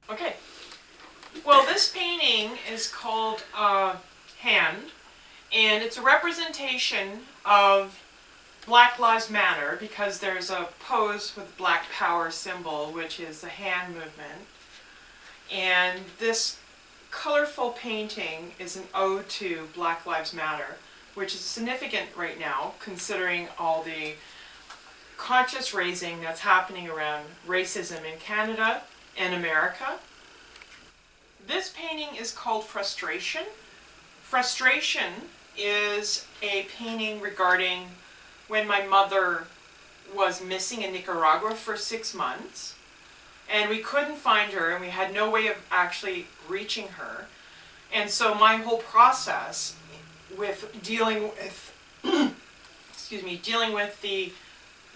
Okay, well, this painting is called Hand, and it's a representation of Black Lives Matter because there's a pose with Black Power symbol, which is the hand movement. And this colorful painting is an ode to Black Lives Matter, which is significant right now considering all the conscious raising that's happening around racism in Canada and America. This painting is called Frustration. Frustration is a painting regarding when my mother was missing in Nicaragua for 6 months, and we couldn't find her, and we had no way of actually reaching her. And so my whole process with dealing with dealing with the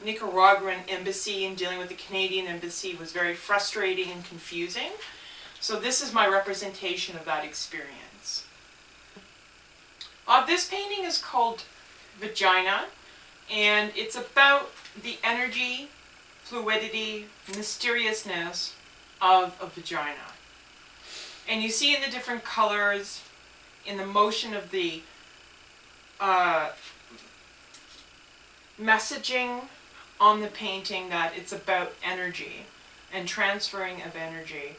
Nicaraguan embassy and dealing with the Canadian embassy was very frustrating and confusing. So this is my representation of that experience. This painting is called Vagina, and it's about the energy, fluidity, mysteriousness of a vagina. And you see in the different colors, in the motion of the messaging on the painting, that it's about energy and transferring of energy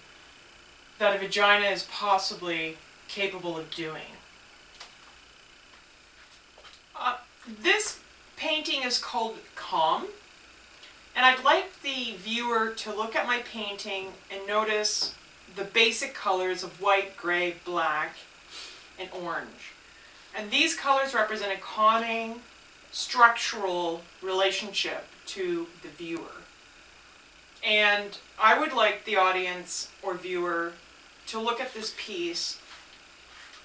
that a vagina is possibly capable of doing. This painting is called Calm, and I'd like the viewer to look at my painting and notice the basic colors of white, gray, black, and orange. And these colors represent a calming, structural relationship to the viewer. And I would like the audience or viewer to look at this piece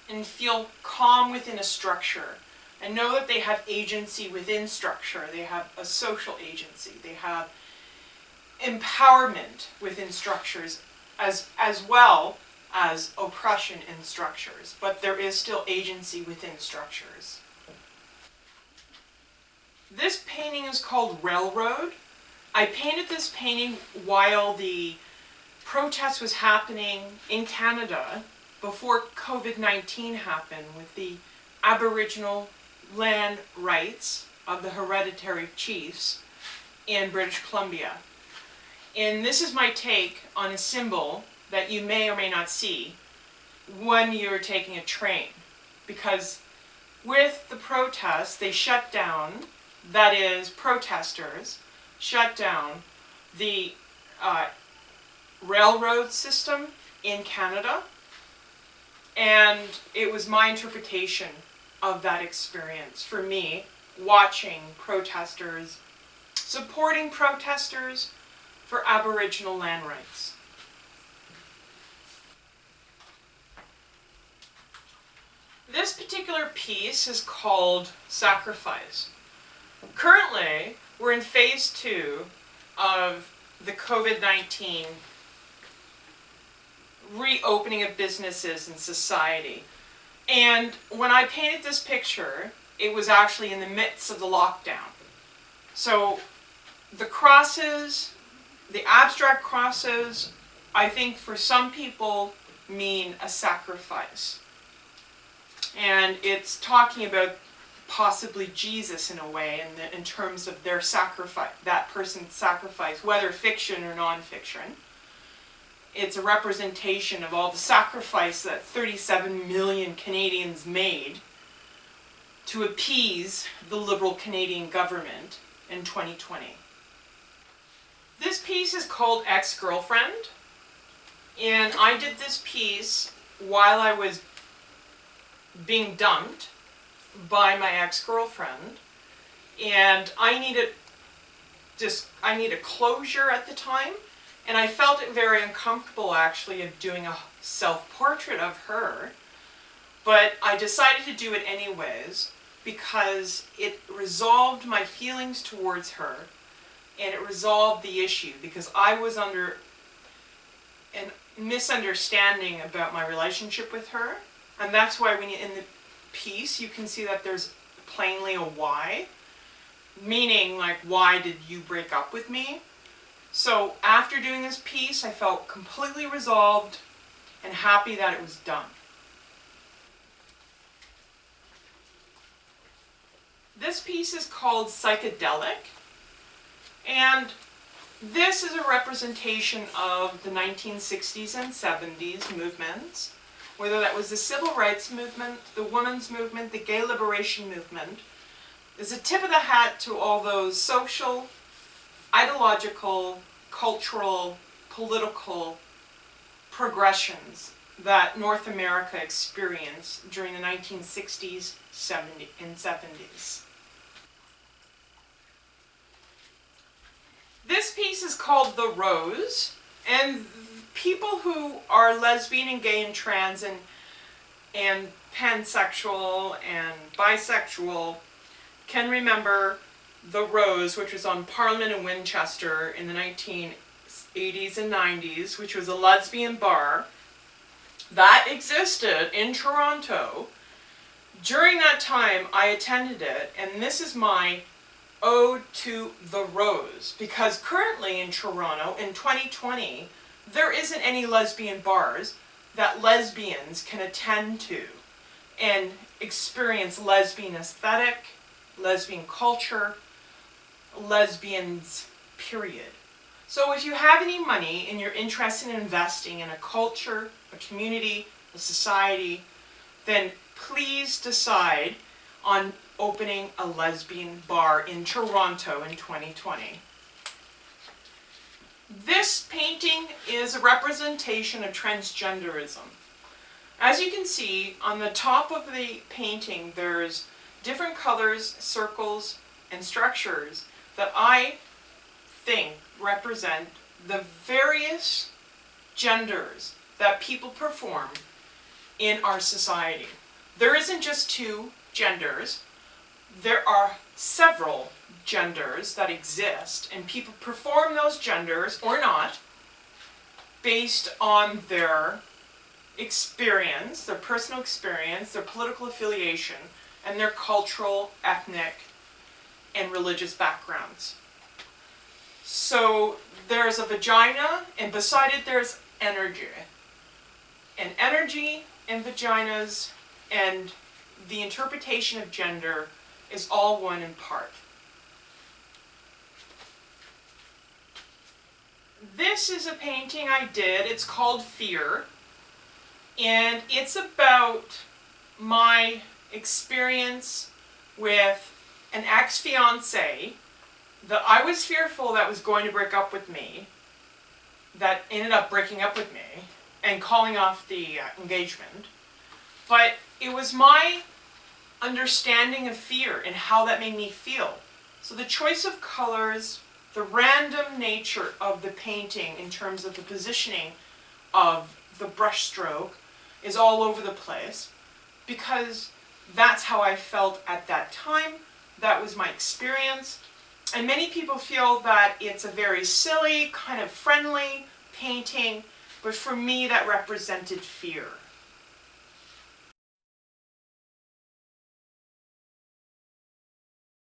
and feel calm within a structure and know that they have agency within structure. They have a social agency. They have empowerment within structures as well as oppression in structures, but there is still agency within structures. This painting is called Railroad. I painted this painting while the protest was happening in Canada before COVID-19 happened with the Aboriginal land rights of the hereditary chiefs in British Columbia. And this is my take on a symbol that you may or may not see when you're taking a train. Because with the protests, they shut down, that is, protesters shut down the railroad system in Canada. And it was my interpretation of that experience for me, watching protesters, supporting protesters for Aboriginal land rights. This particular piece is called Sacrifice. Currently, we're in phase 2 of the COVID-19 reopening of businesses and society. And when I painted this picture, it was actually in the midst of the lockdown. So the crosses, the abstract crosses, I think for some people mean a sacrifice. And it's talking about possibly Jesus in a way, in terms of their sacrifice, that person's sacrifice, whether fiction or non-fiction. It's a representation of all the sacrifice that 37 million Canadians made to appease the Liberal Canadian government in 2020. This piece is called Ex-Girlfriend, and I did this piece while I was being dumped by my ex-girlfriend, and I needed closure at the time. And I felt it very uncomfortable actually of doing a self-portrait of her, but I decided to do it anyways because it resolved my feelings towards her, and it resolved the issue because I was under a misunderstanding about my relationship with her, and that's why when you, in the piece you can see that there's plainly a why, meaning like, why did you break up with me? So after doing this piece, I felt completely resolved and happy that it was done. This piece is called Psychedelic, and this is a representation of the 1960s and 70s movements, whether that was the civil rights movement, the women's movement, the gay liberation movement. It's a tip of the hat to all those social, ideological, cultural, political progressions that North America experienced during the 1960s and 70s. This piece is called The Rose, and people who are lesbian and gay and trans and pansexual and bisexual can remember The Rose, which was on Parliament in Winchester in the 1980s and 90s, which was a lesbian bar that existed in Toronto. During that time, I attended it, and this is my ode to The Rose, because currently in Toronto, in 2020, there isn't any lesbian bars that lesbians can attend to and experience lesbian aesthetic, lesbian culture, lesbians, period. So if you have any money and you're interested in investing in a culture, a community, a society, then please decide on opening a lesbian bar in Toronto in 2020. This painting is a representation of transgenderism. As you can see, on the top of the painting, there's different colors, circles, and structures that I think represent the various genders that people perform in our society. There isn't just two genders. There are several genders that exist, and people perform those genders or not based on their experience, their personal experience, their political affiliation, and their cultural, ethnic, and religious backgrounds. So there's a vagina, and beside it there's energy. And energy and vaginas and the interpretation of gender is all one in part. This is a painting I did. It's called Fear, and it's about my experience with an ex-fiancé that I was fearful that was going to break up with me, that ended up breaking up with me and calling off the engagement. But it was my understanding of fear and how that made me feel. So the choice of colors, the random nature of the painting in terms of the positioning of the brushstroke is all over the place, because that's how I felt at that time. That was my experience. And many people feel that it's a very silly, kind of friendly painting, but for me that represented fear.